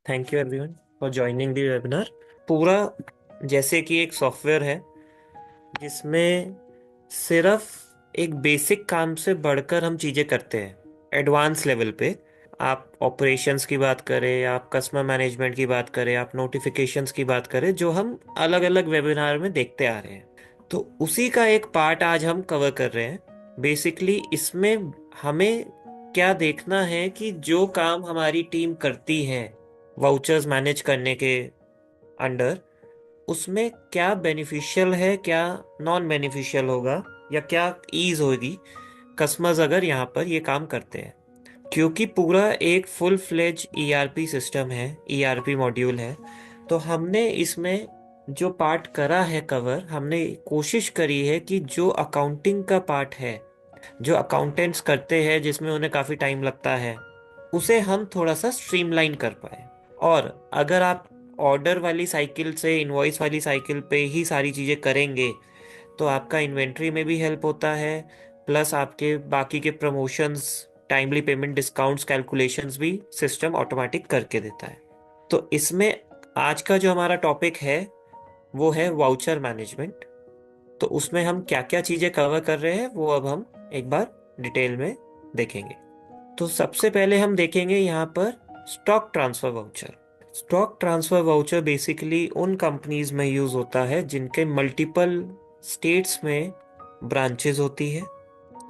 Thank you everyone for joining the webinar. पूरा जैसे कि एक सॉफ्टवेयर है जिसमें सिर्फ एक बेसिक काम से बढ़कर हम चीज़ें करते हैं एडवांस लेवल पे। आप ऑपरेशंस की बात करें, आप कस्टमर मैनेजमेंट की बात करें, आप नोटिफिकेशंस की बात करें, जो हम अलग अलग वेबिनार में देखते आ रहे हैं, तो उसी का एक पार्ट आज हम कवर कर रहे हैं। बेसिकली इसमें हमें क्या देखना है कि जो काम हमारी टीम करती है वाउचर्स मैनेज करने के अंडर, उसमें क्या बेनिफिशियल है, क्या नॉन बेनिफिशियल होगा, या क्या ईज होगी कस्टमर्स अगर यहाँ पर ये काम करते हैं। क्योंकि पूरा एक फुल फ्लेज ईआरपी सिस्टम है, ईआरपी मॉड्यूल है, तो हमने इसमें जो पार्ट करा है कवर, हमने कोशिश करी है कि जो अकाउंटिंग का पार्ट है, जो अकाउंटेंट्स करते हैं जिसमें उन्हें काफ़ी टाइम लगता है, उसे हम थोड़ा सा स्ट्रीमलाइन कर पाए। और अगर आप ऑर्डर वाली साइकिल से इनवॉइस वाली साइकिल पे ही सारी चीज़ें करेंगे तो आपका इन्वेंट्री में भी हेल्प होता है, प्लस आपके बाकी के promotions, timely payment, discounts, calculations भी सिस्टम ऑटोमेटिक करके देता है। तो इसमें आज का जो हमारा टॉपिक है वो है वाउचर मैनेजमेंट। तो उसमें हम क्या क्या चीज़ें कवर कर रहे हैं वो अब हम एक बार डिटेल में देखेंगे। तो सबसे पहले हम देखेंगे यहाँ पर stock transfer voucher. Stock transfer voucher basically उन कंपनीज में यूज होता है जिनके मल्टीपल स्टेट्स में ब्रांचेस होती है,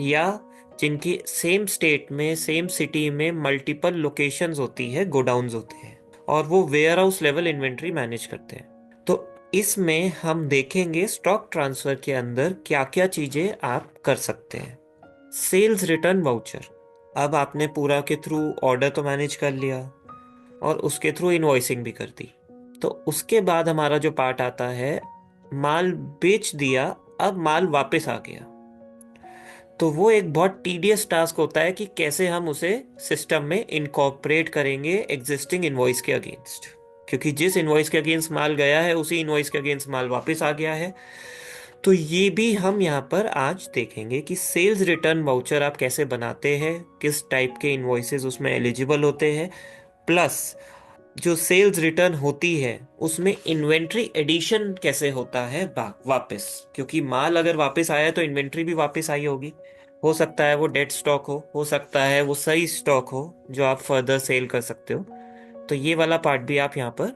या जिनकी सेम स्टेट में, सेम सिटी में मल्टीपल लोकेशंस होती है, गोडाउन्स होते हैं, और वो warehouse level inventory manage करते हैं। तो इसमें हम देखेंगे स्टॉक ट्रांसफर के अंदर क्या क्या चीजें आप कर सकते हैं। Sales return voucher. अब आपने पूरा के थ्रू ऑर्डर तो मैनेज कर लिया और उसके थ्रू इनवॉइसिंग भी कर दी, तो उसके बाद हमारा जो पार्ट आता है, माल बेच दिया, अब माल वापस आ गया, तो वो एक बहुत टीडियस टास्क होता है कि कैसे हम उसे सिस्टम में इनकॉर्पोरेट करेंगे एग्जिस्टिंग इनवॉइस के अगेंस्ट। क्योंकि जिस इनवॉइस के अगेंस्ट माल गया है उसी इनवॉइस के अगेंस्ट माल वापस आ गया है। तो ये भी हम यहाँ पर आज देखेंगे कि सेल्स रिटर्न वाउचर आप कैसे बनाते हैं, किस टाइप के इनवॉइसेस उसमें एलिजिबल होते हैं, प्लस जो सेल्स रिटर्न होती है उसमें इन्वेंट्री एडिशन कैसे होता है वापस। क्योंकि माल अगर वापस आया है तो इन्वेंट्री भी वापस आई होगी। हो सकता है वो डेड स्टॉक हो सकता है वो सही स्टॉक हो जो आप फर्दर सेल कर सकते हो। तो ये वाला पार्ट भी आप यहाँ पर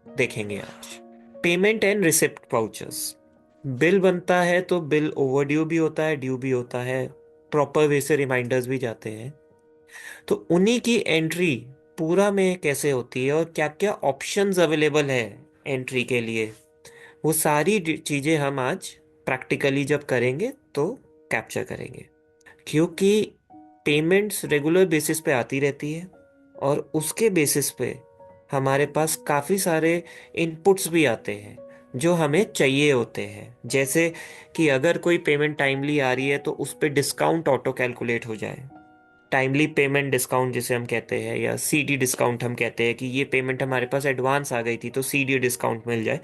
देखेंगे आज। Payment and receipt vouchers. Bill बनता है तो बिल ओवरड्यू भी होता है, ड्यू भी होता है, प्रॉपर वे से रिमाइंडर्स भी जाते हैं। तो उन्हीं की एंट्री पूरा में कैसे होती है और क्या क्या ऑप्शंस अवेलेबल है एंट्री के लिए, वो सारी चीज़ें हम आज प्रैक्टिकली जब करेंगे तो कैप्चर करेंगे। क्योंकि पेमेंट्स रेगुलर बेसिस पे आती रहती है और उसके बेसिस पे हमारे पास काफ़ी सारे इनपुट्स भी आते हैं जो हमें चाहिए होते हैं। जैसे कि अगर कोई पेमेंट टाइमली आ रही है तो उस पर डिस्काउंट ऑटो कैलकुलेट हो जाए, टाइमली पेमेंट डिस्काउंट जिसे हम कहते हैं, या सीडी डिस्काउंट हम कहते हैं कि ये पेमेंट हमारे पास एडवांस आ गई थी तो सीडी डिस्काउंट मिल जाए।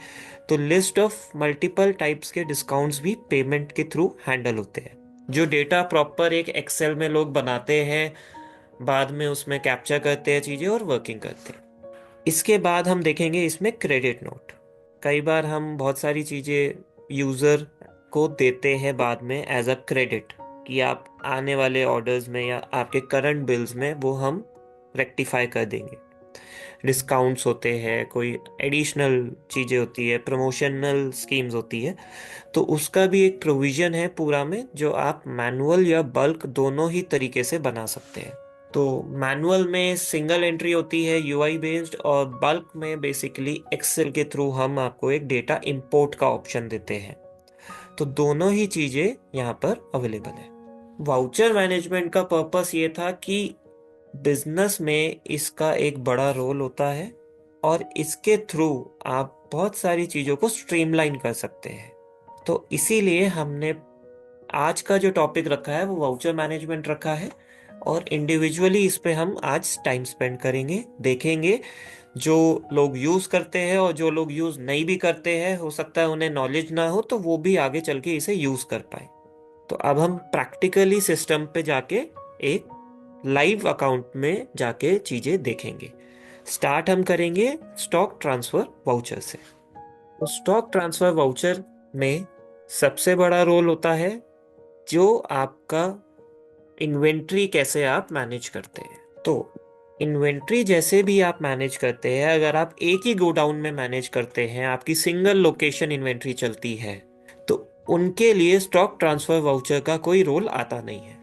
तो लिस्ट ऑफ मल्टीपल टाइप्स के डिस्काउंट्स भी पेमेंट के थ्रू हैंडल होते हैं, जो डेटा प्रॉपर एक एक्सेल में लोग बनाते हैं, बाद में उसमें कैप्चर करते हैं चीज़ें और वर्किंग करते हैं। इसके बाद हम देखेंगे इसमें क्रेडिट नोट। कई बार हम बहुत सारी चीज़ें यूज़र को देते हैं बाद में एज अ क्रेडिट, कि आप आने वाले ऑर्डर्स में या आपके करंट बिल्स में वो हम रेक्टिफाई कर देंगे। डिस्काउंट्स होते हैं, कोई एडिशनल चीज़ें होती है, प्रमोशनल स्कीम्स होती है, तो उसका भी एक प्रोविज़न है पूरा में जो आप मैनुअल या बल्क दोनों ही तरीके से बना सकते हैं। तो मैनुअल में सिंगल एंट्री होती है यूआई बेस्ड, और बल्क में बेसिकली एक्सेल के थ्रू हम आपको एक डेटा इंपोर्ट का ऑप्शन देते हैं। तो दोनों ही चीज़ें यहाँ पर अवेलेबल है। वाउचर मैनेजमेंट का पर्पस ये था कि बिजनेस में इसका एक बड़ा रोल होता है और इसके थ्रू आप बहुत सारी चीज़ों को स्ट्रीमलाइन कर सकते हैं। तो इसीलिए हमने आज का जो टॉपिक रखा है वो वाउचर मैनेजमेंट रखा है, और इंडिविजुअली इस पे हम आज टाइम स्पेंड करेंगे, देखेंगे जो लोग यूज़ करते हैं और जो लोग यूज़ नहीं भी करते हैं, हो सकता है उन्हें नॉलेज ना हो तो वो भी आगे चल के इसे यूज़ कर पाए। तो अब हम प्रैक्टिकली सिस्टम पे जाके एक लाइव अकाउंट में जाके चीज़ें देखेंगे। स्टार्ट हम करेंगे स्टॉक ट्रांसफर वाउचर से। तो स्टॉक ट्रांसफर वाउचर में सबसे बड़ा रोल होता है जो आपका इन्वेंट्री कैसे आप मैनेज करते हैं। तो इन्वेंट्री जैसे भी आप मैनेज करते हैं, अगर आप एक ही गोडाउन में मैनेज करते हैं, आपकी सिंगल लोकेशन इन्वेंट्री चलती है, तो उनके लिए स्टॉक ट्रांसफर वाउचर का कोई रोल आता नहीं है।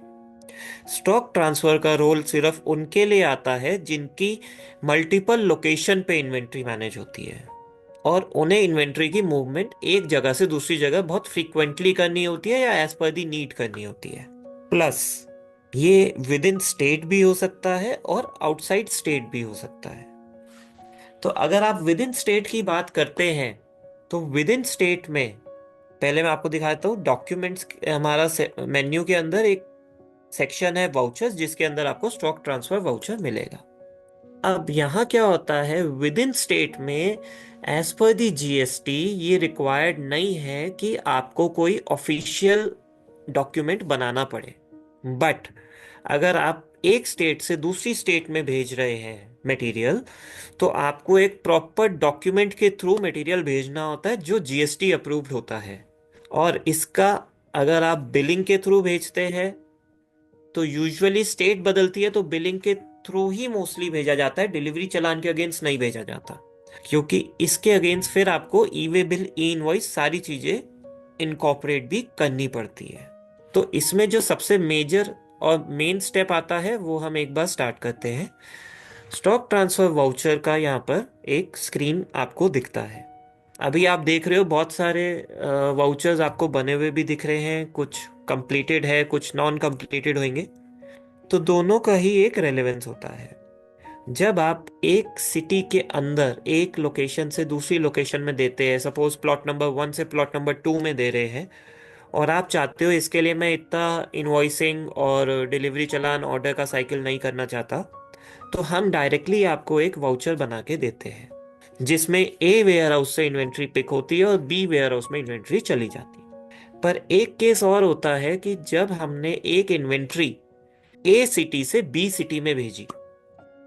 स्टॉक ट्रांसफर का रोल सिर्फ उनके लिए आता है जिनकी मल्टीपल लोकेशन पे इन्वेंट्री मैनेज होती है और उन्हें इन्वेंट्री की मूवमेंट एक जगह से दूसरी जगह बहुत फ्रीक्वेंटली करनी होती है या एज पर दी नीड करनी होती है। प्लस ये विद इन स्टेट भी हो सकता है और आउटसाइड स्टेट भी हो सकता है। तो अगर आप विद इन स्टेट की बात करते हैं तो विद इन स्टेट में पहले मैं आपको दिखाता हूँ डॉक्यूमेंट्स। हमारा मेन्यू के अंदर एक सेक्शन है वाउचर्स, जिसके अंदर आपको स्टॉक ट्रांसफर वाउचर मिलेगा। अब यहाँ क्या होता है, विद इन स्टेट में एज पर दी जीएसटी ये रिक्वायर्ड नहीं है कि आपको कोई ऑफिशियल डॉक्यूमेंट बनाना पड़े। बट अगर आप एक स्टेट से दूसरी स्टेट में भेज रहे हैं मटेरियल, तो आपको एक प्रॉपर डॉक्यूमेंट के थ्रू मटेरियल भेजना होता है जो जीएसटी अप्रूव्ड होता है। और इसका अगर आप बिलिंग के थ्रू भेजते हैं तो यूजुअली स्टेट बदलती है तो बिलिंग के थ्रू ही मोस्टली भेजा जाता है, डिलीवरी चालान के अगेंस्ट नहीं भेजा जाता, क्योंकि इसके अगेंस्ट फिर आपको ई वे बिल, ई इनवॉइस सारी चीजें इनकॉर्पोरेट भी करनी पड़ती है। तो इसमें जो सबसे मेजर और मेन स्टेप आता है वो हम एक बार स्टार्ट करते हैं। स्टॉक ट्रांसफर वाउचर का यहाँ पर एक स्क्रीन आपको दिखता है। अभी आप देख रहे हो बहुत सारे वाउचर्स आपको बने हुए भी दिख रहे हैं, कुछ कंप्लीटेड है, कुछ नॉन कंप्लीटेड होंगे। तो दोनों का ही एक रेलेवेंस होता है। जब आप एक सिटी के अंदर एक लोकेशन से दूसरी लोकेशन में देते हैं, सपोज प्लॉट नंबर 1 से प्लॉट नंबर 2 में दे रहे हैं, और आप चाहते हो इसके लिए मैं इतना इनवॉइसिंग और डिलीवरी चालान ऑर्डर का साइकिल नहीं करना चाहता, तो हम डायरेक्टली आपको एक वाउचर बना के देते हैं जिसमें ए वेयर हाउस से इन्वेंट्री पिक होती है और बी वेयर हाउस में इन्वेंट्री चली जाती है। पर एक केस और होता है कि जब हमने एक इन्वेंट्री ए सिटी से बी सिटी में भेजी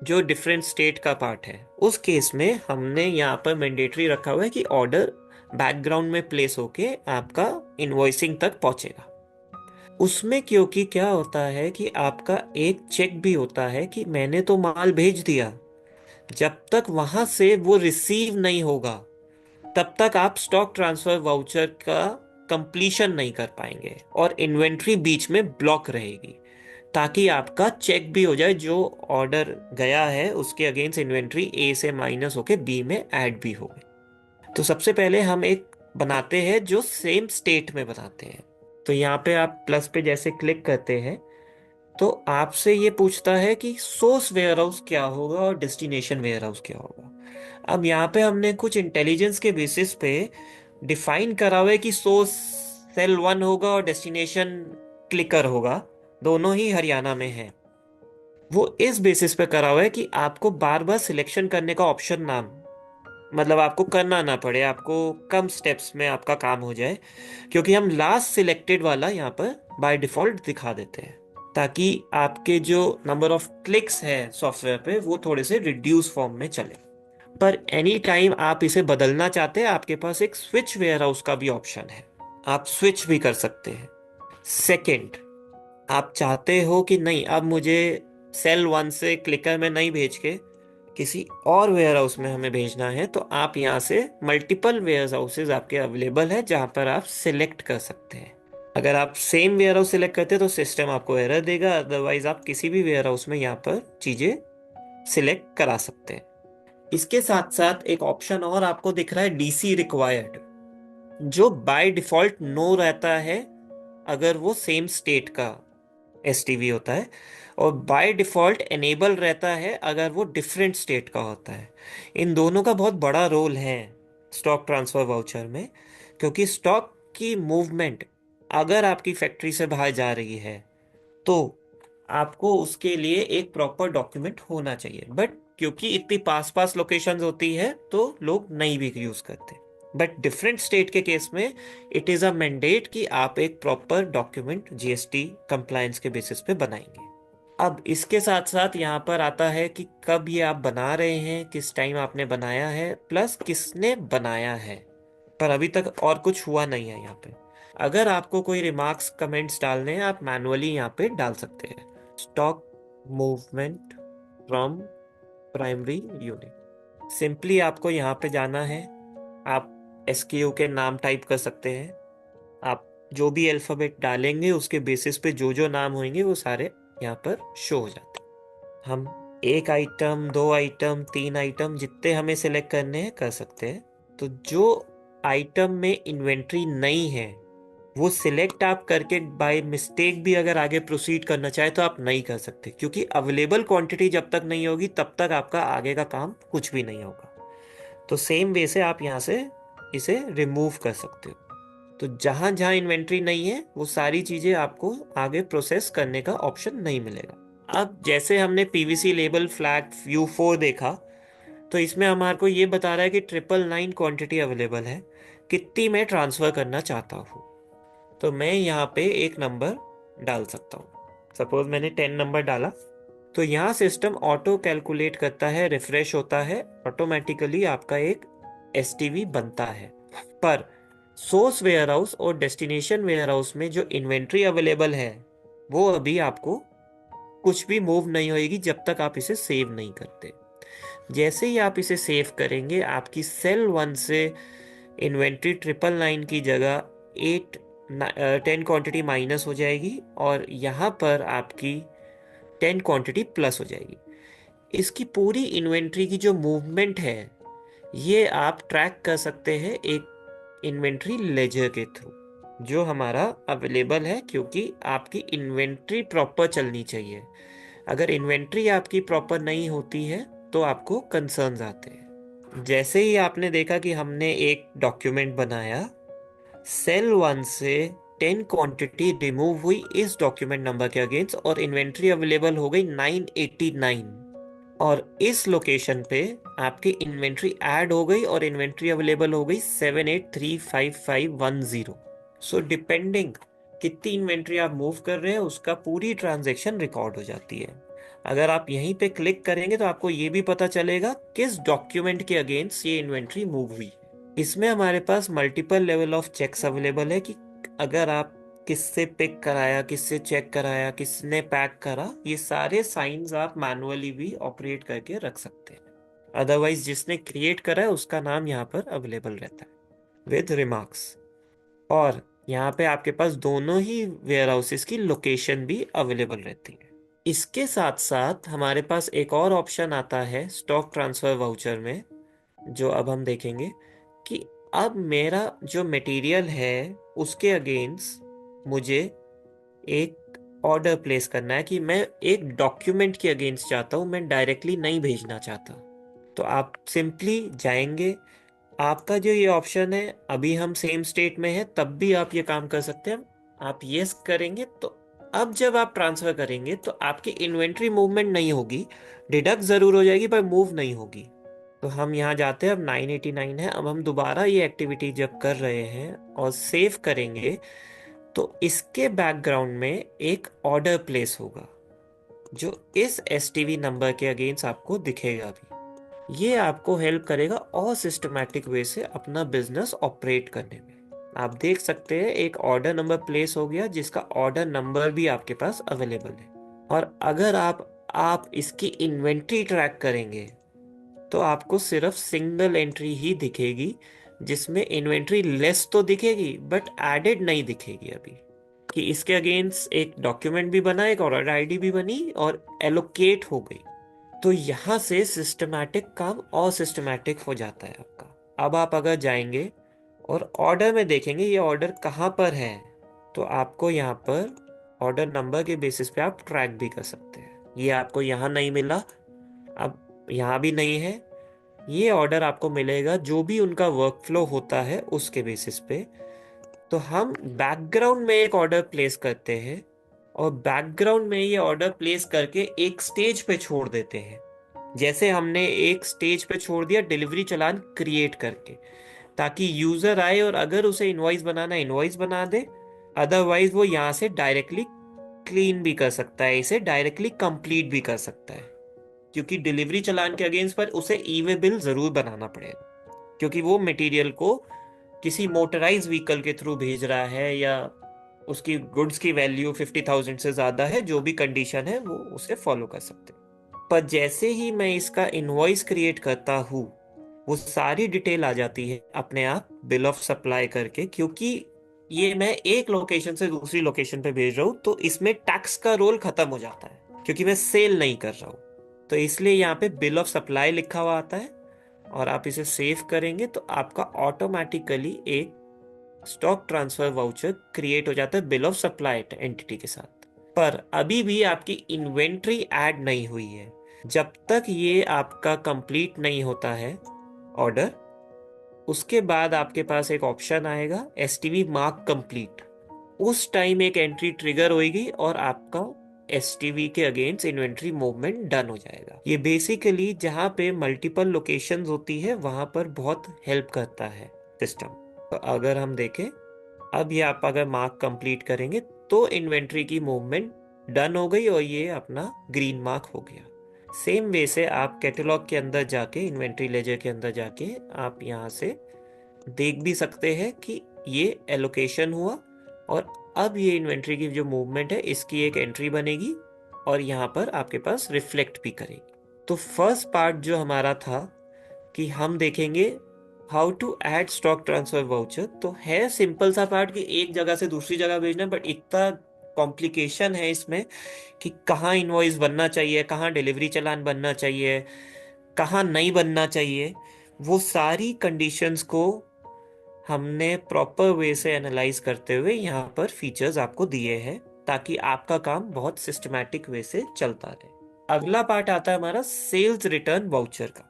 जो डिफरेंट स्टेट का पार्ट है, उस केस में हमने यहाँ पर मैंडेटरी रखा हुआ है कि ऑर्डर बैकग्राउंड में प्लेस होके आपका इनवॉइसिंग तक पहुंचेगा। उसमें क्योंकि क्या होता है कि आपका एक चेक भी होता है कि मैंने तो माल भेज दिया, जब तक वहां से वो रिसीव नहीं होगा तब तक आप स्टॉक ट्रांसफर वाउचर का कंप्लीशन नहीं कर पाएंगे और इन्वेंट्री बीच में ब्लॉक रहेगी, ताकि आपका चेक भी हो जाए जो ऑर्डर गया है उसके अगेंस्ट इन्वेंट्री ए से माइनस होके बी में ऐड भी हो। तो सबसे पहले हम एक बनाते हैं जो सेम स्टेट में बनाते हैं। तो यहाँ पे आप प्लस पे जैसे क्लिक करते हैं तो आपसे ये पूछता है कि सोर्स वेयरहाउस क्या होगा और डेस्टिनेशन वेयरहाउस क्या होगा। अब यहाँ पे हमने कुछ इंटेलिजेंस के बेसिस पे डिफाइन करा हुआ है कि सोर्स सेल 1 होगा और डेस्टिनेशन क्लिकर होगा, दोनों ही हरियाणा में है। वो इस बेसिस पे करा हुआ है कि आपको बार बार सिलेक्शन करने का ऑप्शन ना, मतलब आपको करना ना पड़े, आपको कम स्टेप्स में आपका काम हो जाए, क्योंकि हम लास्ट सिलेक्टेड वाला यहाँ पर बाय डिफॉल्ट दिखा देते हैं ताकि आपके जो नंबर ऑफ क्लिक्स है सॉफ्टवेयर पे वो थोड़े से रिड्यूस फॉर्म में चले। पर एनी टाइम आप इसे बदलना चाहते हैं, आपके पास एक स्विच वेयरहाउस का भी ऑप्शन है, आप स्विच भी कर सकते हैं। सेकंड, आप चाहते हो कि नहीं अब मुझे सेल 1 से क्लिकर में नहीं भेज के किसी और वेयर हाउस में हमें भेजना है, तो आप यहाँ से मल्टीपल वेयर हाउसेज आपके अवेलेबल है जहाँ पर आप सिलेक्ट कर सकते हैं। अगर आप सेम वेयर हाउस सिलेक्ट करते हैं तो सिस्टम आपको एरर देगा, अदरवाइज आप किसी भी वेयर हाउस में यहाँ पर चीजें सिलेक्ट करा सकते हैं। इसके साथ साथ एक ऑप्शन और आपको दिख रहा है डीसी रिक्वायर्ड, जो बाय डिफॉल्ट नो रहता है अगर वो सेम स्टेट का एसटीवी होता है, और बाय डिफॉल्ट एनेबल रहता है अगर वो डिफरेंट स्टेट का होता है। इन दोनों का बहुत बड़ा रोल है स्टॉक ट्रांसफर वाउचर में, क्योंकि स्टॉक की मूवमेंट अगर आपकी फैक्ट्री से बाहर जा रही है तो आपको उसके लिए एक प्रॉपर डॉक्यूमेंट होना चाहिए, बट क्योंकि इतनी पास पास लोकेशंस होती है तो लोग नहीं भी यूज करते। बट डिफरेंट स्टेट के केस में इट इज अ मैंडेट कि आप एक प्रॉपर डॉक्यूमेंट जीएसटी कंप्लायंस के बेसिस पे बनाएंगे। अब इसके साथ साथ यहाँ पर आता है कि कब ये आप बना रहे हैं, किस टाइम आपने बनाया है, प्लस किसने बनाया है। पर अभी तक और कुछ हुआ नहीं है यहाँ पे। अगर आपको कोई रिमार्क्स कमेंट्स डालने हैं, आप मैनुअली यहाँ पे डाल सकते हैं। Stock movement from primary unit, simply आपको यहाँ पे जाना है। आप एसक्यू के नाम टाइप कर सकते हैं। आप जो भी अल्फाबेट डालेंगे उसके बेसिस पे जो जो नाम होंगे वो सारे यहाँ पर शो हो जाते हैं। हम एक आइटम, दो आइटम, तीन आइटम, जितने हमें सिलेक्ट करने हैं कर सकते हैं। तो जो आइटम में इन्वेंट्री नहीं है वो सिलेक्ट आप करके बाय मिस्टेक भी अगर आगे प्रोसीड करना चाहे तो आप नहीं कर सकते, क्योंकि अवेलेबल क्वांटिटी जब तक नहीं होगी तब तक आपका आगे का काम कुछ भी नहीं होगा। तो सेम वे से आप यहाँ से इसे रिमूव कर सकते हो। तो जहां जहां इन्वेंट्री नहीं है वो सारी चीजें आपको आगे प्रोसेस करने का ऑप्शन नहीं मिलेगा। अब जैसे हमने पीवीसी लेबल फ्लैग U4 देखा, तो इसमें हमारे को ये बता रहा है कि 999 क्वांटिटी अवेलेबल है, कितनी मैं ट्रांसफर करना चाहता हूँ। तो मैं यहाँ पे एक नंबर डाल सकता हूँ। सपोज मैंने 10 नंबर डाला, तो यहाँ सिस्टम ऑटो कैलकुलेट करता है, रिफ्रेश होता है, ऑटोमेटिकली आपका एक एसटीवी बनता है। पर सोर्स वेयरहाउस और डेस्टिनेशन वेयरहाउस में जो इन्वेंट्री अवेलेबल है वो अभी आपको कुछ भी मूव नहीं होगी जब तक आप इसे सेव नहीं करते। जैसे ही आप इसे सेव करेंगे, आपकी सेल 1 से इन्वेंट्री 999 की जगह 10 क्वांटिटी माइनस हो जाएगी और यहाँ पर आपकी 10 क्वांटिटी प्लस हो जाएगी। इसकी पूरी इन्वेंट्री की जो मूवमेंट है ये आप ट्रैक कर सकते हैं एक इन्वेंट्री लेजर के थ्रू, जो हमारा अवेलेबल है, क्योंकि आपकी इन्वेंट्री प्रॉपर चलनी चाहिए। अगर इन्वेंट्री आपकी प्रॉपर नहीं होती है तो आपको कंसर्न्स आते हैं। जैसे ही आपने देखा कि हमने एक डॉक्यूमेंट बनाया, सेल 1 से 10 क्वांटिटी रिमूव हुई इस डॉक्यूमेंट नंबर के अगेंस्ट और इन्वेंट्री अवेलेबल हो गई 989, और इस लोकेशन पे आपकी इन्वेंट्री ऐड हो गई और इन्वेंट्री अवेलेबल हो गई 78355510। सो डिपेंडिंग कितनी इन्वेंट्री आप मूव कर रहे हैं उसका पूरी ट्रांजैक्शन रिकॉर्ड हो जाती है। अगर आप यहीं पे क्लिक करेंगे तो आपको ये भी पता चलेगा किस डॉक्यूमेंट के अगेंस्ट ये इन्वेंट्री मूव हुई। इसमें हमारे पास multiple level of checks available है कि अगर आप किससे पिक कराया, किससे चेक कराया, किसने पैक करा, ये सारे साइंस आप मैनुअली भी ऑपरेट करके रख सकते हैं। अदरवाइज जिसने क्रिएट करा है उसका नाम यहाँ पर अवेलेबल रहता है विद रिमार्क्स। और यहाँ पे आपके पास दोनों ही वेयर हाउसेस की लोकेशन भी अवेलेबल रहती है। इसके साथ साथ हमारे पास एक और ऑप्शन आता है स्टॉक ट्रांसफर वाउचर में, जो अब हम देखेंगे कि अब मेरा जो मटेरियल है उसके अगेंस्ट मुझे एक ऑर्डर प्लेस करना है कि मैं एक डॉक्यूमेंट के अगेंस्ट चाहता हूं, मैं डायरेक्टली नहीं भेजना चाहता। तो आप सिंपली जाएंगे, आपका जो ये ऑप्शन है अभी हम सेम स्टेट में है तब भी आप ये काम कर सकते हैं। आप यस करेंगे तो अब जब आप ट्रांसफर करेंगे तो आपकी इन्वेंट्री मूवमेंट नहीं होगी, डिडक्ट जरूर हो जाएगी पर मूव नहीं होगी। तो हम यहाँ जाते हैं, अब 989 है। अब हम दोबारा ये एक्टिविटी जब कर रहे हैं और सेव करेंगे तो इसके बैकग्राउंड में एक ऑर्डर प्लेस होगा जो इस एसटीवी नंबर के अगेंस्ट आपको दिखेगा भी। ये आपको हेल्प करेगा और सिस्टमैटिक वे से अपना बिजनेस ऑपरेट करने में। आप देख सकते हैं एक ऑर्डर नंबर प्लेस हो गया जिसका ऑर्डर नंबर भी आपके पास अवेलेबल है। और अगर आप इसकी इन्वेंट्री ट्रैक करेंगे तो आपको सिर्फ सिंगल एंट्री ही दिखेगी जिसमें इन्वेंट्री लेस तो दिखेगी बट एडेड नहीं दिखेगी अभी, कि इसके अगेंस्ट एक डॉक्यूमेंट भी बना, एक ऑर्डर आईडी भी बनी और एलोकेट हो गई। तो यहाँ से सिस्टमैटिक काम और सिस्टमैटिक हो जाता है आपका। अब आप अगर जाएंगे और ऑर्डर में देखेंगे ये ऑर्डर कहाँ पर है, तो आपको यहाँ पर ऑर्डर नंबर के बेसिस पे आप ट्रैक भी कर सकते हैं। ये आपको यहाँ नहीं मिला, अब यहाँ भी नहीं है, ये ऑर्डर आपको मिलेगा जो भी उनका वर्क फ्लो होता है उसके बेसिस पे। तो हम बैकग्राउंड में एक ऑर्डर प्लेस करते हैं और बैकग्राउंड में ये ऑर्डर प्लेस करके एक स्टेज पे छोड़ देते हैं। जैसे हमने एक स्टेज पे छोड़ दिया डिलीवरी चालान क्रिएट करके, ताकि यूजर आए और अगर उसे इनवॉइस बनाना इनवॉइस बना दे, अदरवाइज वो यहाँ से डायरेक्टली क्लीन भी कर सकता है, इसे डायरेक्टली कंप्लीट भी कर सकता है, क्योंकि डिलीवरी चालान के अगेंस्ट पर उसे ई वे बिल जरूर बनाना पड़ेगा, क्योंकि वो मटेरियल को किसी मोटराइज व्हीकल के थ्रू भेज रहा है, या उसकी गुड्स की वैल्यू 50,000 से ज्यादा है, जो भी कंडीशन है वो उसे फॉलो कर सकते हैं। पर जैसे ही मैं इसका इनवॉइस क्रिएट करता हूँ, वो सारी डिटेल आ जाती है अपने आप बिल ऑफ सप्लाई करके, क्योंकि ये मैं एक लोकेशन से दूसरी लोकेशन पे भेज रहा हूँ, तो इसमें टैक्स का रोल खत्म हो जाता है, क्योंकि मैं सेल नहीं कर रहा हूँ। तो इसलिए यहाँ पे बिल ऑफ सप्लाई लिखा हुआ आता है, और आप इसे सेव करेंगे तो आपका ऑटोमेटिकली एक स्टॉक ट्रांसफर वाउचर क्रिएट हो जाता है बिल ऑफ सप्लाई एंटिटी के साथ। पर अभी भी आपकी इन्वेंट्री ऐड नहीं हुई है। जब तक ये आपका कंप्लीट नहीं होता है ऑर्डर, उसके बाद आपके पास एक ऑप्शन आएगा एसटीवी मार्क कंप्लीट। उस टाइम एक एंट्री ट्रिगर होगी और आपका एसटीवी के अगेंस्ट इन्वेंट्री मूवमेंट डन हो जाएगा। ये बेसिकली जहां पे मल्टीपल लोकेशंस होती है वहां पर बहुत हेल्प करता है सिस्टम। तो अगर हम देखें, अब ये आप अगर मार्क कंप्लीट करेंगे तो इन्वेंट्री की मूवमेंट डन हो गई और ये अपना ग्रीन मार्क हो गया। सेम वे से आप कैटलॉग के अंदर जाके, इन्वेंट्री लेजर के अंदर जाके आप यहाँ से देख भी सकते हैं कि ये एलोकेशन हुआ, और अब ये इन्वेंट्री की जो मूवमेंट है इसकी एक एंट्री बनेगी और यहाँ पर आपके पास रिफ्लेक्ट भी करेगी। तो फर्स्ट पार्ट जो हमारा था कि हम देखेंगे how to add stock transfer voucher, तो है सिंपल सा पार्ट कि एक जगह से दूसरी जगह भेजना, बट इतना कॉम्प्लिकेशन है इसमें कि कहाँ इनवॉइस बनना चाहिए, कहाँ डिलीवरी चालान बनना चाहिए, कहाँ नहीं बनना चाहिए, वो सारी कंडीशंस को हमने प्रॉपर वे से एनालाइज करते हुए यहाँ पर फीचर्स आपको दिए हैं, ताकि आपका काम बहुत सिस्टमैटिक वे से चलता रहे। अगला पार्ट आता है हमारा सेल्स रिटर्न वाउचर का।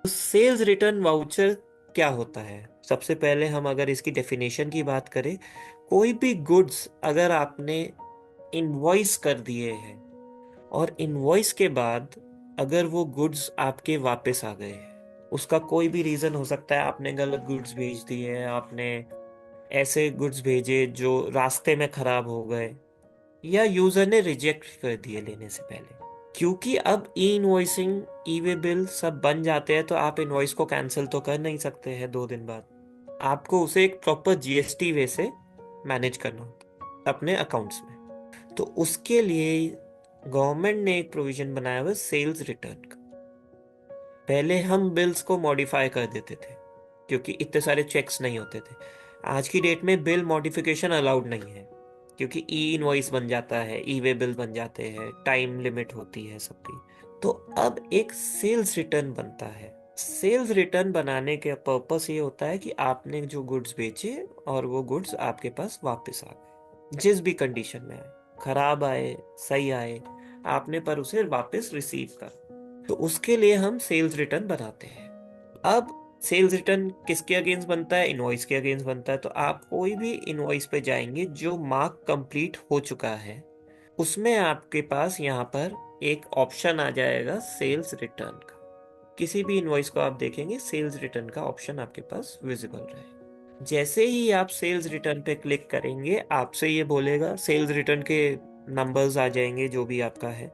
तो सेल्स रिटर्न वाउचर क्या होता है? सबसे पहले हम अगर इसकी डेफिनेशन की बात करें, कोई भी गुड्स अगर आपने इनवॉइस कर दिए हैं और इनवॉइस के बाद अगर वो गुड्स आपके वापस आ गए हैं, उसका कोई भी रीजन हो सकता है, आपने गलत गुड्स भेज दिए हैं, आपने ऐसे गुड्स भेजे जो रास्ते में खराब हो गए, या यूजर ने रिजेक्ट कर दिए लेने से पहले। क्योंकि अब ई इनवॉइसिंग, ई वे बिल सब बन जाते हैं, तो आप इनवॉइस को कैंसिल तो कर नहीं सकते हैं 2 दिन बाद। आपको उसे एक प्रॉपर जीएसटी वे से मैनेज करना होता है अपने अकाउंट्स में। तो उसके लिए गवर्नमेंट ने एक प्रोविजन बनाया हुआ सेल्स रिटर्न का। पहले हम बिल्स को मॉडिफाई कर देते थे क्योंकि इतने सारे चेक्स नहीं होते थे। आज की डेट में बिल मॉडिफिकेशन अलाउड नहीं है, क्योंकि ई इनवॉइस बन जाता है, ई वे बिल बन जाते हैं, टाइम लिमिट होती है सबकी। तो अब एक सेल्स रिटर्न बनता है। सेल्स रिटर्न बनाने का पर्पस ये होता है कि आपने जो गुड्स बेचे और वो गुड्स आपके पास वापस आ गए, जिस भी कंडीशन में आए, खराब आए, सही आए, आपने पर उसे वापस रिसीव कर, तो उसके लिए हम सेल्स रिटर्न बनाते हैं। अब सेल्स रिटर्न किसके अगेंस्ट बनता है? इनवॉइस के अगेंस्ट बनता है। तो आप कोई भी इनवॉइस पे जाएंगे जो मार्क कंप्लीट हो चुका है, उसमें आपके पास यहाँ पर एक ऑप्शन आ जाएगा सेल्स रिटर्न का। किसी भी इनवॉइस को आप देखेंगे, सेल्स रिटर्न का ऑप्शन आपके पास विजिबल रहे। जैसे ही आप सेल्स रिटर्न पे क्लिक करेंगे, आपसे ये बोलेगा, सेल्स रिटर्न के नंबर्स आ जाएंगे जो भी आपका है।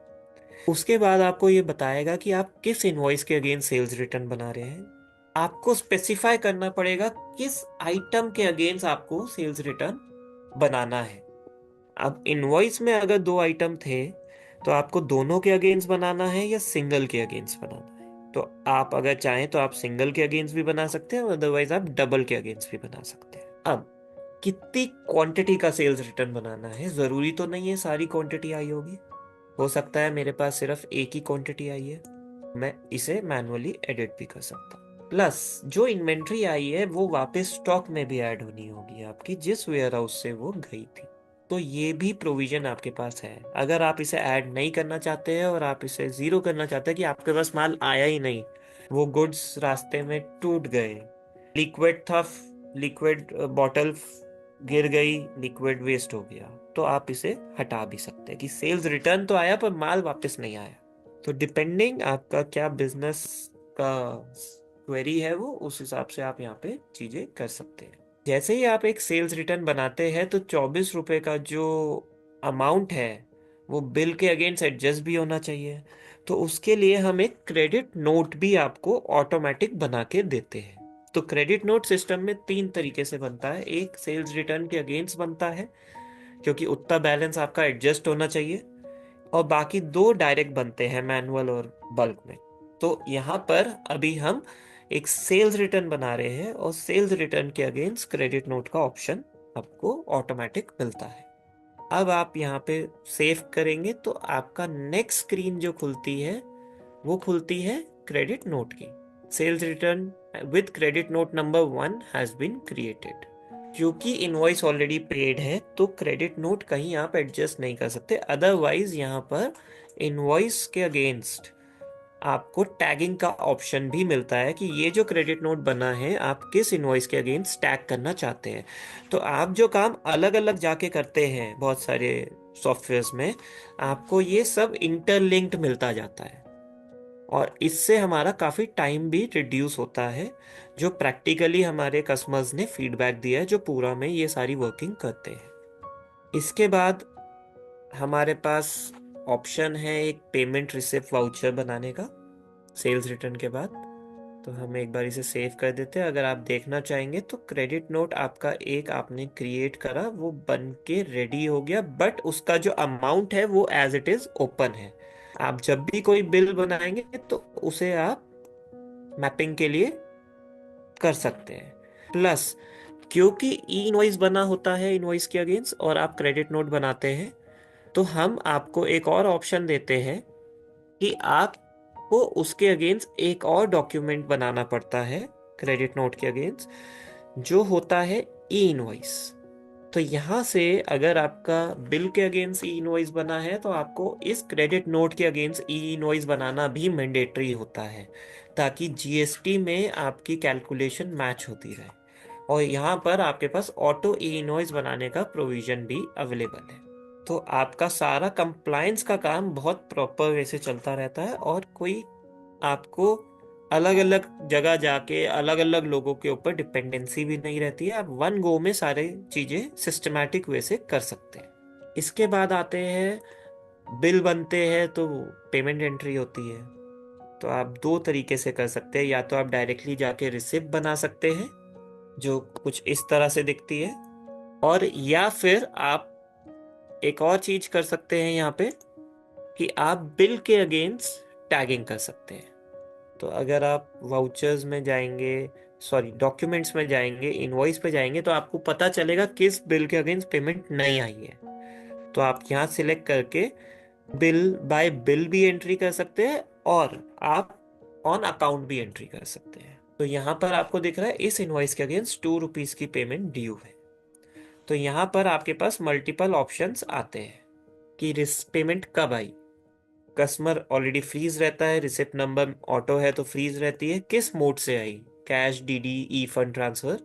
उसके बाद आपको ये बताएगा कि आप किस इनवॉइस के अगेंस्ट सेल्स रिटर्न बना रहे हैं। आपको स्पेसिफाई करना पड़ेगा किस आइटम के अगेंस्ट आपको सेल्स रिटर्न बनाना है। अब इनवॉइस में अगर 2 आइटम थे, तो आपको दोनों के अगेंस्ट बनाना है या सिंगल के अगेंस्ट बनाना है। तो आप अगर चाहें तो आप सिंगल के अगेंस्ट भी बना सकते हैं, अदरवाइज आप डबल के अगेंस्ट भी बना सकते हैं। अब कितनी क्वांटिटी का सेल्स रिटर्न बनाना है, जरूरी तो नहीं है सारी क्वांटिटी आई होगी। हो सकता है मेरे पास सिर्फ एक ही क्वांटिटी आई है, मैं इसे मैनुअली एडिट भी कर सकता हूँ। प्लस जो इन्वेंट्री आई है वो वापस स्टॉक में भी ऐड होनी होगी आपकी, जिस वेयर हाउस से वो गई थी। तो ये भी प्रोविजन आपके पास है। अगर आप इसे ऐड नहीं करना चाहते हैं और आप इसे जीरो करना चाहते हैं कि आपके पास माल आया ही नहीं, वो गुड्स रास्ते में टूट गए, लिक्विड था, लिक्विड बॉटल गिर गई, लिक्विड वेस्ट हो गया, तो आप इसे हटा भी सकते हैं कि सेल्स रिटर्न तो आया पर माल वापस नहीं आया। तो डिपेंडिंग आपका क्या बिजनेस का क्वेरी है, वो उस हिसाब से आप यहाँ पे चीजें कर सकते हैं। जैसे ही आप एक सेल्स रिटर्न बनाते हैं, तो 24 रुपए का जो अमाउंट है वो बिल के अगेंस्ट एडजस्ट भी होना चाहिए। तो उसके लिए हम एक क्रेडिट नोट भी आपको ऑटोमेटिक बना के देते हैं। तो क्रेडिट नोट सिस्टम में तीन तरीके से बनता है। एक सेल्स रिटर्न के अगेंस्ट बनता है, क्योंकि उतना बैलेंस आपका एडजस्ट होना चाहिए। और बाकी दो डायरेक्ट बनते हैं, मैनुअल और बल्क में। तो यहाँ पर अभी हम एक सेल्स रिटर्न बना रहे हैं, और सेल्स रिटर्न के अगेंस्ट क्रेडिट नोट का ऑप्शन आपको ऑटोमेटिक मिलता है। अब आप यहाँ पे सेव करेंगे तो आपका नेक्स्ट स्क्रीन जो खुलती है वो खुलती है क्रेडिट नोट की। Sales return with credit note number 1 has been created. क्योंकि इनवॉइस ऑलरेडी पेड है तो क्रेडिट नोट कहीं आप एडजस्ट नहीं कर सकते। अदरवाइज यहाँ पर इनवॉइस के अगेंस्ट आपको टैगिंग का ऑप्शन भी मिलता है कि ये जो क्रेडिट नोट बना है आप किस इनवॉइस के अगेंस्ट टैग करना चाहते हैं। तो आप जो काम अलग अलग जाके करते हैं बहुत सारे सॉफ्टवेयर्स में, आपको ये सब इंटरलिंक्ड मिलता जाता है, और इससे हमारा काफ़ी टाइम भी रिड्यूस होता है, जो प्रैक्टिकली हमारे कस्टमर्स ने फीडबैक दिया है जो पूरा में ये सारी वर्किंग करते हैं। इसके बाद हमारे पास ऑप्शन है एक पेमेंट रिसिप्ट वाउचर बनाने का सेल्स रिटर्न के बाद। तो हम एक बार इसे सेव कर देते हैं। अगर आप देखना चाहेंगे तो क्रेडिट नोट आपका एक आपने क्रिएट करा, वो बन के रेडी हो गया, बट उसका जो अमाउंट है वो एज इट इज ओपन है। आप जब भी कोई बिल बनाएंगे तो उसे आप मैपिंग के लिए कर सकते हैं। प्लस क्योंकि ई इनवॉइस बना होता है इनवॉइस के अगेंस्ट और आप क्रेडिट नोट बनाते हैं, तो हम आपको एक और ऑप्शन देते हैं कि आपको उसके अगेंस्ट एक और डॉक्यूमेंट बनाना पड़ता है क्रेडिट नोट के अगेंस्ट, जो होता है ई इनवॉइस। तो यहाँ से अगर आपका बिल के अगेंस्ट ई इनवॉइस बना है तो आपको इस क्रेडिट नोट के अगेंस्ट ई इनवॉइस बनाना भी मैंडेटरी होता है, ताकि जीएसटी में आपकी कैलकुलेशन मैच होती रहे। और यहाँ पर आपके पास ऑटो ई इनवॉइस बनाने का प्रोविजन भी अवेलेबल है। तो आपका सारा कंप्लायंस का काम बहुत प्रॉपर वे से चलता रहता है, और कोई आपको अलग अलग जगह जाके अलग अलग लोगों के ऊपर डिपेंडेंसी भी नहीं रहती है। आप वन गो में सारे चीजें सिस्टमैटिक वे से कर सकते हैं। इसके बाद आते हैं बिल बनते हैं तो पेमेंट एंट्री होती है। तो आप दो तरीके से कर सकते हैं, या तो आप डायरेक्टली जाके रिसिप्ट बना सकते हैं जो कुछ इस तरह से दिखती है, और या फिर आप एक और चीज कर सकते हैं यहाँ पे कि आप बिल के अगेंस्ट टैगिंग कर सकते हैं। तो अगर आप वाउचर्स में जाएंगे, सॉरी डॉक्यूमेंट्स में जाएंगे, इनवॉइस पे जाएंगे, तो आपको पता चलेगा किस बिल के अगेंस्ट पेमेंट नहीं आई है। तो आप यहाँ सिलेक्ट करके बिल बाय बिल भी एंट्री कर सकते हैं, और आप ऑन अकाउंट भी एंट्री कर सकते हैं। तो यहाँ पर आपको दिख रहा है इस इनवॉइस के अगेंस्ट ₹2 की पेमेंट ड्यू है। तो यहाँ पर आपके पास मल्टीपल ऑप्शंस आते हैं कि पेमेंट कब आई। कस्टमर ऑलरेडी फ्रीज रहता है, रिसिप्ट नंबर ऑटो है तो फ्रीज रहती है। किस मोड से आई, कैश, डीडी, ई फंड ट्रांसफर।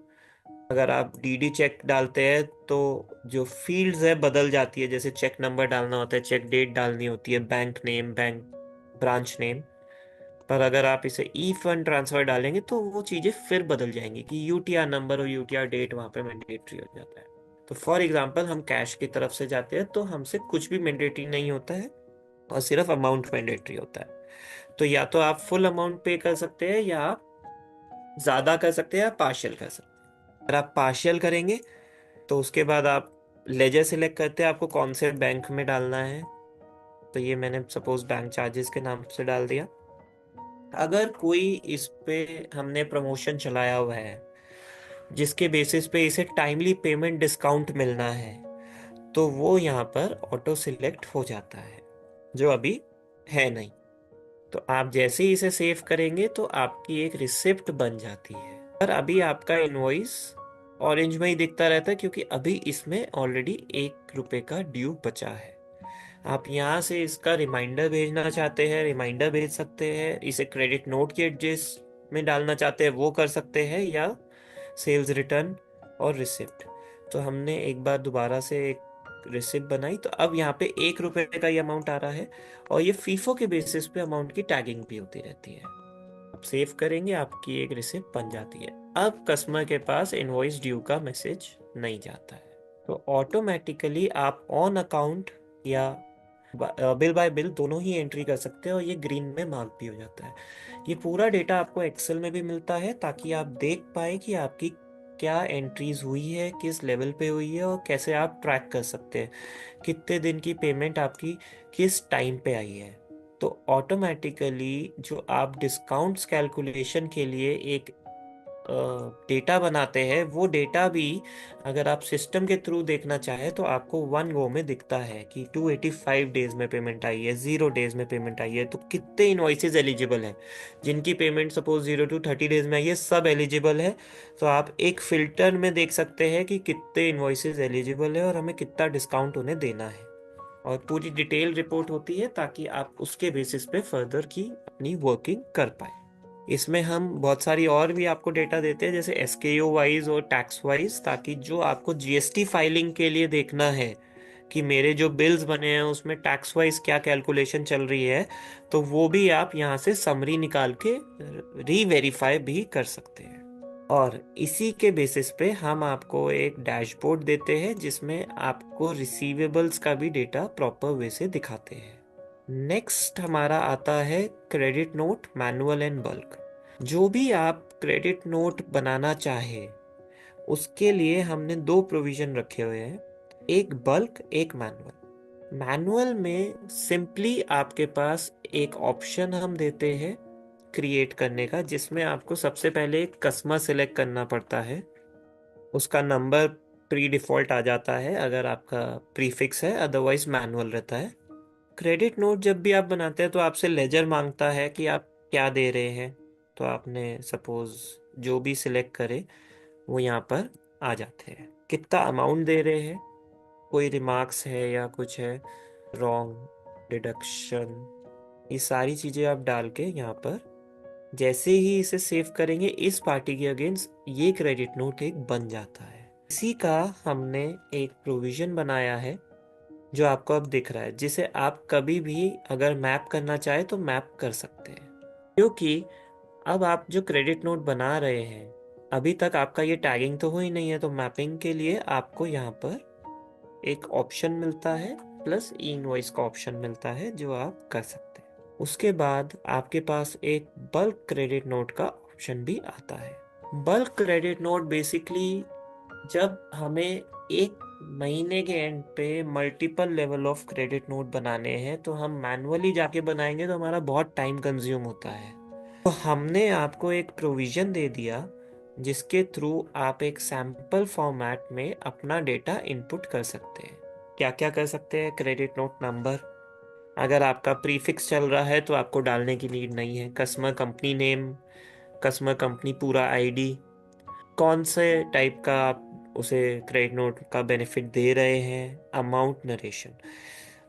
अगर आप डीडी चेक डालते हैं तो जो फील्ड्स है बदल जाती है, जैसे चेक नंबर डालना होता है, चेक डेट डालनी होती है, bank name, bank branch name. पर अगर आप इसे ई फंड ट्रांसफर डालेंगे तो वो चीज़ें फिर बदल जाएंगी कि यूटीआर नंबर और यूटीआर डेट वहाँ पे मैंडेटरी हो जाता है। तो फॉर एग्जांपल हम कैश की तरफ से जाते हैं तो हमसे कुछ भी मैंडेटरी नहीं होता है, और सिर्फ अमाउंट मैंडेटरी होता है। तो या तो आप फुल अमाउंट पे कर सकते हैं, या आप ज़्यादा कर सकते हैं, या पार्शियल कर सकते हैं। अगर आप पार्शियल करेंगे तो उसके बाद आप लेजर सिलेक्ट करते हैं आपको कौन से बैंक में डालना है। तो ये मैंने सपोज बैंक चार्जेस के नाम से डाल दिया। अगर कोई इस पे हमने प्रमोशन चलाया हुआ है जिसके बेसिस पे इसे टाइमली पेमेंट डिस्काउंट मिलना है, तो वो यहाँ पर ऑटो सिलेक्ट हो जाता है, जो अभी है नहीं। तो आप जैसे ही इसे सेव करेंगे तो आपकी एक रिसिप्ट बन जाती है। पर अभी आपका इनवॉइस ऑरेंज में ही दिखता रहता है, क्योंकि अभी इसमें ऑलरेडी ₹1 का ड्यू बचा है। आप यहाँ से इसका रिमाइंडर भेजना चाहते हैं, रिमाइंडर भेज सकते हैं। इसे क्रेडिट नोट के एडजस्ट में डालना चाहते हैं वो कर सकते हैं, या सेल्स रिटर्न और रिसिप्ट। तो हमने एक बार दोबारा से एक रिसिप्ट बनाई, तो अब यहाँ पे ₹1 का ये अमाउंट आ रहा है, और ये फीफो के बेसिस पे अमाउंट की टैगिंग भी होती रहती है। आप सेव करेंगे, आपकी एक रिसिप्ट बन जाती है। अब कस्टमर के पास इनवॉइस ड्यू का मैसेज नहीं जाता है। तो ऑटोमेटिकली आप ऑन अकाउंट या बिल बाय बिल दोनों ही एंट्री कर सकते हैं और ये ग्रीन में मार्क भी हो जाता है। ये पूरा डेटा आपको एक्सेल में भी मिलता है ताकि आप देख पाए कि आपकी क्या एंट्रीज हुई है, किस लेवल पे हुई है, और कैसे आप ट्रैक कर सकते हैं कितने दिन की पेमेंट आपकी किस टाइम पे आई है। तो ऑटोमेटिकली जो आप डिस्काउंट्स कैलकुलेशन के लिए एक डेटा बनाते हैं, वो डेटा भी अगर आप सिस्टम के थ्रू देखना चाहें तो आपको वन गो में दिखता है कि 285 डेज में पेमेंट आई है, 0 डेज में पेमेंट आई है, तो कितने इनवॉइसेज एलिजिबल हैं। जिनकी पेमेंट सपोज 0 to 30 डेज में आई है, सब एलिजिबल है। तो आप एक फिल्टर में देख सकते हैं कि कितने इनवॉइसेज एलिजिबल है और हमें कितना डिस्काउंट उन्हें देना है, और पूरी डिटेल रिपोर्ट होती है ताकि आप उसके बेसिस पे फर्दर की अपनी वर्किंग कर पाए। इसमें हम बहुत सारी और भी आपको डेटा देते हैं, जैसे एसकेयू वाइज और टैक्स वाइज, ताकि जो आपको जीएसटी फाइलिंग के लिए देखना है कि मेरे जो बिल्स बने हैं उसमें टैक्स वाइज क्या कैलकुलेशन चल रही है, तो वो भी आप यहाँ से समरी निकाल के रीवेरीफाई भी कर सकते हैं। और इसी के बेसिस पे हम आपको एक डैशबोर्ड देते हैं जिसमें आपको रिसीवेबल्स का भी डेटा प्रॉपर वे से दिखाते हैं। नेक्स्ट हमारा आता है credit note manual and bulk. जो भी आप क्रेडिट नोट बनाना चाहे उसके लिए हमने दो प्रोविजन रखे हुए हैं, एक बल्क एक मैनुअल। मैनुअल में सिंपली आपके पास एक ऑप्शन हम देते हैं क्रिएट करने का, जिसमें आपको सबसे पहले एक कस्टमर सिलेक्ट करना पड़ता है। उसका नंबर प्री डिफॉल्ट आ जाता है अगर आपका प्रीफिक्स है, अदरवाइज मैनुअल रहता है। क्रेडिट नोट जब भी आप बनाते हैं तो आपसे लेजर मांगता है कि आप क्या दे रहे हैं, तो आपने सपोज जो भी सिलेक्ट करे वो यहाँ पर आ जाते हैं। कितना अमाउंट दे रहे हैं, कोई रिमार्क्स है या कुछ है, रॉन्ग डिडक्शन, ये सारी चीज़ें आप डाल के यहाँ पर जैसे ही इसे सेव करेंगे इस पार्टी के अगेंस्ट ये क्रेडिट नोट एक बन जाता है। इसी का हमने एक प्रोविजन बनाया है जो आपको अब दिख रहा है, जिसे आप कभी भी अगर मैप करना चाहे तो मैप कर सकते हैं। क्योंकि अब आप जो क्रेडिट नोट बना रहे हैं अभी तक आपका ये टैगिंग तो हुई नहीं है, तो मैपिंग के लिए आपको यहाँ पर एक ऑप्शन मिलता है, प्लस ई इनवॉइस का ऑप्शन मिलता है जो आप कर सकते हैं। उसके बाद आपके पास एक बल्क क्रेडिट नोट का ऑप्शन भी आता है। बल्क क्रेडिट नोट बेसिकली जब हमें एक महीने के एंड पे multiple level of credit note बनाने हैं तो हम मैनुअली जाके बनाएंगे तो हमारा बहुत टाइम कंज्यूम होता है। तो हमने आपको एक प्रोविजन दे दिया जिसके थ्रू आप एक सैंपल फॉर्मेट में अपना डेटा इनपुट कर सकते हैं। क्या क्या कर सकते हैं, क्रेडिट नोट नंबर, अगर आपका प्रीफिक्स चल रहा है तो आपको डालने की नीड नहीं है, customer company name, customer company पूरा आईडी, कौन से टाइप का आप उसे क्रेडिट नोट का बेनिफिट दे रहे हैं, अमाउंट, नरेशन।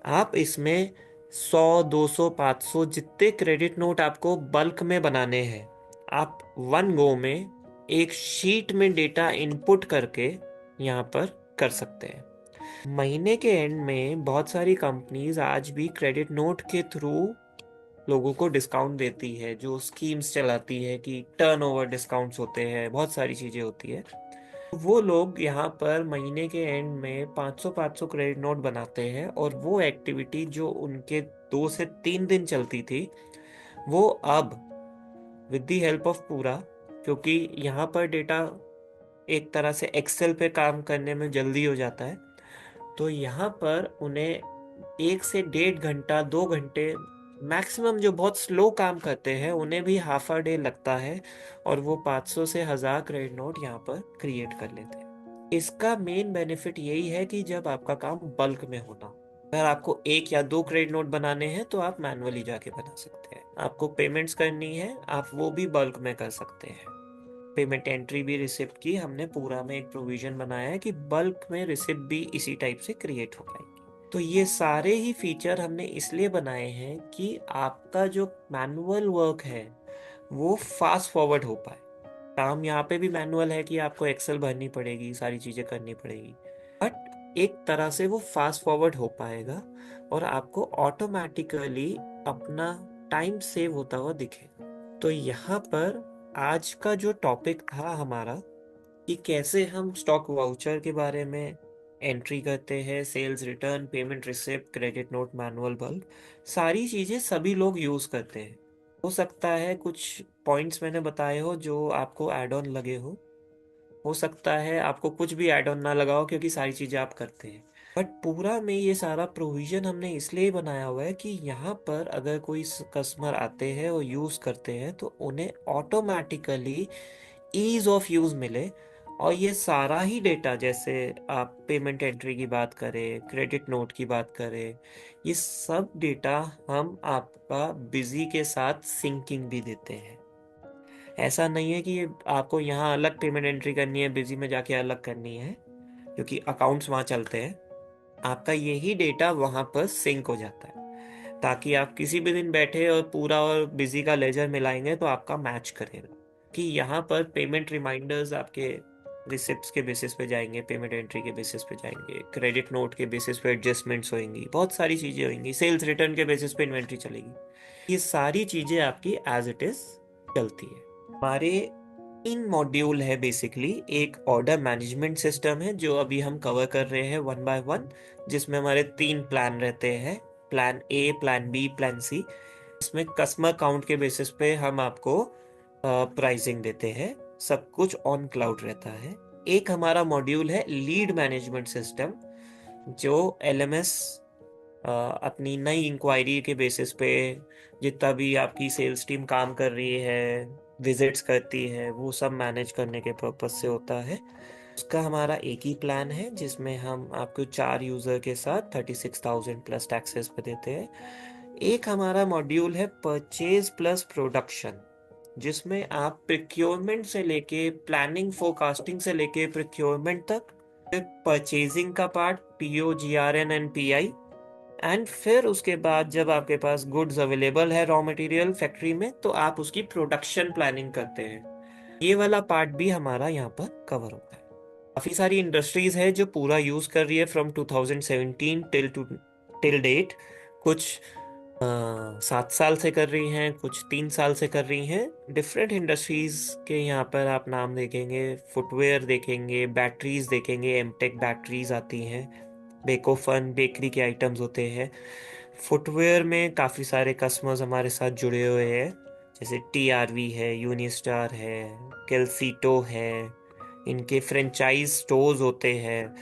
आप इसमें 100, 200, 500 जितने क्रेडिट नोट आपको बल्क में बनाने हैं आप वन गो में एक शीट में डेटा इनपुट करके यहाँ पर कर सकते हैं। महीने के एंड में बहुत सारी कंपनीज आज भी क्रेडिट नोट के थ्रू लोगों को डिस्काउंट देती है, जो स्कीम्स चलाती है कि टर्नओवर डिस्काउंट्स होते हैं, बहुत सारी चीज़ें होती है। वो लोग यहाँ पर महीने के एंड में 500-500 क्रेडिट नोट बनाते हैं, और वो एक्टिविटी जो उनके 2 से 3 दिन चलती थी वो अब विद द हेल्प ऑफ पूरा, क्योंकि यहाँ पर डेटा एक तरह से एक्सेल पे काम करने में जल्दी हो जाता है, तो यहाँ पर उन्हें 1 से 1.5 घंटा 2 घंटे मैक्सिमम, जो बहुत स्लो काम करते हैं उन्हें भी हाफ अ डे लगता है, और वो 500 से 1000 क्रेडिट नोट यहाँ पर क्रिएट कर लेते हैं। इसका मेन बेनिफिट यही है कि जब आपका काम बल्क में होना, अगर आपको 1 या 2 क्रेडिट नोट बनाने हैं तो आप मैनुअली जाके बना सकते हैं, आपको पेमेंट्स करनी है आप वो भी बल्क में कर सकते हैं। पेमेंट एंट्री भी, रिसिप्ट की हमने पूरा में एक प्रोविजन बनाया है कि बल्क में रिसिप्ट भी इसी टाइप से क्रिएट हो पाएगी। तो ये सारे ही फीचर हमने इसलिए बनाए हैं कि आपका जो मैनुअल वर्क है वो फास्ट फॉरवर्ड हो पाए। काम यहाँ पे भी मैनुअल है कि आपको एक्सेल भरनी पड़ेगी, सारी चीज़ें करनी पड़ेगी, बट एक तरह से वो फास्ट फॉरवर्ड हो पाएगा और आपको ऑटोमेटिकली अपना टाइम सेव होता हुआ दिखेगा। तो यहाँ पर आज का जो टॉपिक था हमारा कि कैसे हम स्टॉक वाउचर के बारे में एंट्री करते हैं, sales return, payment receipt, credit note, manual bulk, सारी चीज़ें सभी लोग यूज़ करते हैं। हो सकता है कुछ पॉइंट्स मैंने बताए हो जो आपको ऐड ऑन लगे हो सकता है आपको कुछ भी ऐड ऑन ना लगाओ क्योंकि सारी चीज़ें आप करते हैं। बट पूरा में ये सारा प्रोविजन हमने इसलिए बनाया हुआ है कि यहाँ पर अगर कोई कस्टमर आते हैं और यूज़ करते हैं तो उन्हें ऑटोमेटिकली ईज ऑफ यूज़ मिले। और ये सारा ही डेटा, जैसे आप पेमेंट एंट्री की बात करें, क्रेडिट नोट की बात करें, ये सब डेटा हम आपका बिजी के साथ सिंकिंग भी देते हैं। ऐसा नहीं है कि आपको यहाँ अलग पेमेंट एंट्री करनी है, बिजी में जाके अलग करनी है, क्योंकि अकाउंट्स वहाँ चलते हैं। आपका यही डेटा वहाँ पर सिंक हो जाता है ताकि आप किसी भी दिन बैठे और पूरा और बिजी का लेजर मिलाएंगे तो आपका मैच करेगा। कि यहाँ पर पेमेंट रिमाइंडर्स आपके रिसिप्ट्स के बेसिस पे जाएंगे, पेमेंट एंट्री के बेसिस पे जाएंगे, क्रेडिट नोट के बेसिस पे एडजस्टमेंट्स होंगी, बहुत सारी चीज़ें होंगी, सेल्स रिटर्न के बेसिस पे इन्वेंट्री चलेगी। ये सारी चीज़ें आपकी एज इट इज चलती है। हमारे इन मॉड्यूल है बेसिकली एक ऑर्डर मैनेजमेंट सिस्टम है जो अभी हम कवर कर रहे हैं वन बाय वन, जिसमें हमारे 3 प्लान रहते हैं, plan A, plan B, plan C. इसमें कस्टमर काउंट के बेसिस पे हम आपको प्राइसिंग देते हैं, सब कुछ ऑन क्लाउड रहता है। एक हमारा मॉड्यूल है लीड मैनेजमेंट सिस्टम, जो एलएमएस अपनी नई इंक्वायरी के बेसिस पे जितना भी आपकी सेल्स टीम काम कर रही है, विजिट्स करती है, वो सब मैनेज करने के पर्पज से होता है। उसका हमारा एक ही प्लान है जिसमें हम आपको 4 यूजर के साथ 36,000 प्लस टैक्सेस पे देते हैं। एक हमारा मॉड्यूल है परचेज प्लस प्रोडक्शन, जिसमें आप प्रिक्योरमेंट से लेके प्लानिंग फोरकास्टिंग से लेके प्रिक्योरमेंट तक, परचेजिंग का part, PO, GRN and pi, and फिर उसके बाद जब आपके पास गुड्स अवेलेबल है रॉ मटेरियल फैक्ट्री में तो आप उसकी प्रोडक्शन प्लानिंग करते हैं। ये वाला पार्ट भी हमारा यहाँ पर कवर होता है। काफ़ी सारी इंडस्ट्रीज है जो पूरा यूज़ कर रही है फ्रॉम 2017 टिल डेट। कुछ 7 साल से कर रही हैं, कुछ 3 साल से कर रही हैं। डिफरेंट इंडस्ट्रीज के यहाँ पर आप नाम देखेंगे, फुटवेयर देखेंगे, बैटरीज देखेंगे, एमटेक बैटरीज आती हैं, बेकोफन बेकरी के आइटम्स होते हैं। फुटवेयर में काफ़ी सारे कस्टमर्स हमारे साथ जुड़े हुए हैं, जैसे टीआरवी है, यूनिस्टार है, केल्सीटो है। इनके फ्रेंचाइज स्टोर्स होते हैं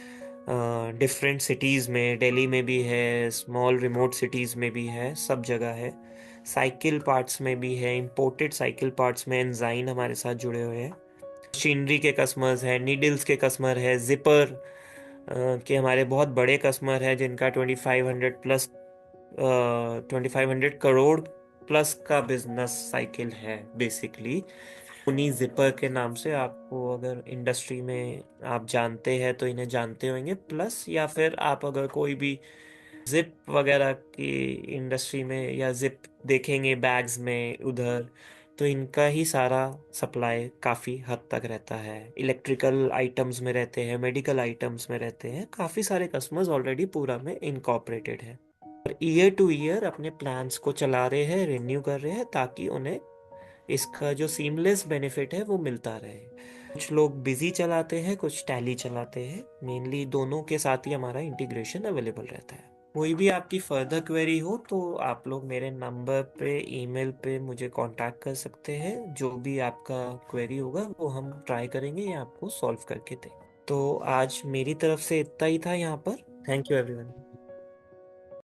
डिफरेंट सिटीज़ में, दिल्ली में भी है, स्मॉल रिमोट सिटीज़ में भी है, सब जगह है। साइकिल पार्ट्स में भी है, इंपोर्टेड साइकिल पार्ट्स में एनजाइन हमारे साथ जुड़े हुए हैं। मशीनरी के कस्टमर्स हैं, नीडल्स के कस्टमर है, जिपर के हमारे बहुत बड़े कस्टमर हैं जिनका 2500 करोड़ प्लस का बिजनेस साइकिल है बेसिकली। उन्हीं जिपर के नाम से आपको, अगर इंडस्ट्री में आप जानते हैं तो इन्हें जानते होंगे, प्लस या फिर आप अगर कोई भी जिप वगैरह की इंडस्ट्री में या जिप देखेंगे बैग्स में उधर, तो इनका ही सारा सप्लाई काफ़ी हद तक रहता है। इलेक्ट्रिकल आइटम्स में रहते हैं, मेडिकल आइटम्स में रहते हैं, काफ़ी सारे कस्टमर्स ऑलरेडी पूरा में इनकॉर्पोरेटेड है और ईयर टू ईयर अपने प्लान्स को चला रहे हैं, रिन्यू कर रहे हैं ताकि उन्हें इसका जो सीमलेस बेनिफिट है वो मिलता रहे। कुछ लोग बिजी चलाते हैं, कुछ टैली चलाते हैं, मेनली दोनों के साथ ही हमारा इंटीग्रेशन अवेलेबल रहता है। कोई भी आपकी फर्दर क्वेरी हो तो आप लोग मेरे नंबर पे, ईमेल पे मुझे कांटेक्ट कर सकते हैं। जो भी आपका क्वेरी होगा वो हम ट्राई करेंगे ये आपको सॉल्व करके दें। तो आज मेरी तरफ से इतना ही था यहाँ पर। Thank you everyone.